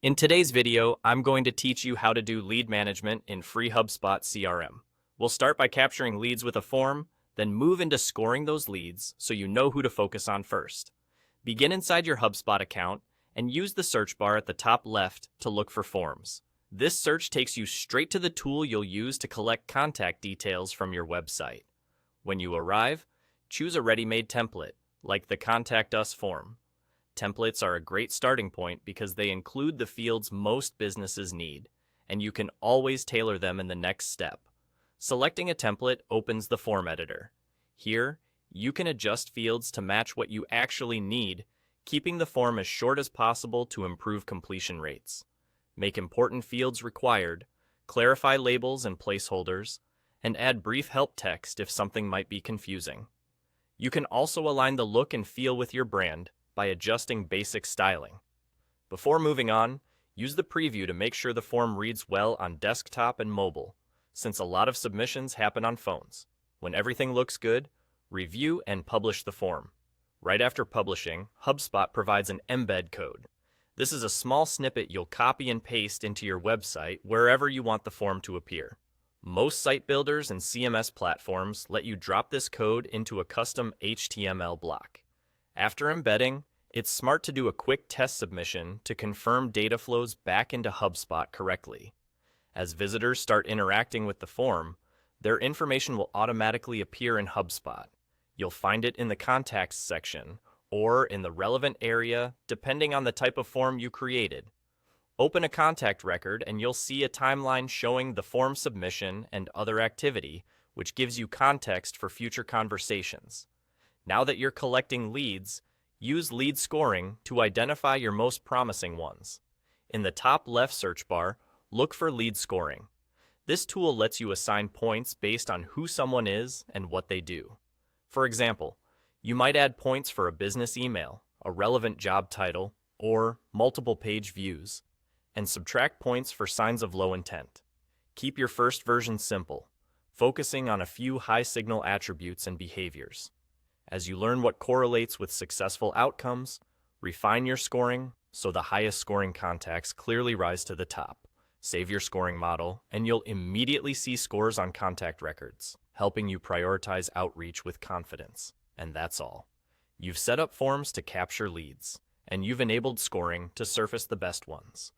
In today's video, I'm going to teach you how to do lead management in free HubSpot CRM. We'll start by capturing leads with a form, then move into scoring those leads so you know who to focus on first. Begin inside your HubSpot account and use the search bar at the top left to look for forms. This search takes you straight to the tool you'll use to collect contact details from your website. When you arrive, choose a ready-made template, like the Contact Us form. Templates are a great starting point because they include the fields most businesses need, and you can always tailor them in the next step. Selecting a template opens the form editor. Here, you can adjust fields to match what you actually need, keeping the form as short as possible to improve completion rates. Make important fields required, clarify labels and placeholders, and add brief help text if something might be confusing. You can also align the look and feel with your brand by adjusting basic styling. Before moving on, use the preview to make sure the form reads well on desktop and mobile, since a lot of submissions happen on phones. When everything looks good, review and publish the form. Right after publishing, HubSpot provides an embed code. This is a small snippet you'll copy and paste into your website wherever you want the form to appear. Most site builders and CMS platforms let you drop this code into a custom HTML block. After embedding, it's smart to do a quick test submission to confirm data flows back into HubSpot correctly. As visitors start interacting with the form, their information will automatically appear in HubSpot. You'll find it in the Contacts section or in the relevant area depending on the type of form you created. Open a contact record and you'll see a timeline showing the form submission and other activity, which gives you context for future conversations. Now that you're collecting leads, use lead scoring to identify your most promising ones. In the top left search bar, look for lead scoring. This tool lets you assign points based on who someone is and what they do. For example, you might add points for a business email, a relevant job title, or multiple page views, and subtract points for signs of low intent. Keep your first version simple, focusing on a few high-signal attributes and behaviors. As you learn what correlates with successful outcomes, refine your scoring so the highest scoring contacts clearly rise to the top. Save your scoring model, and you'll immediately see scores on contact records, helping you prioritize outreach with confidence. And that's all. You've set up forms to capture leads, and you've enabled scoring to surface the best ones.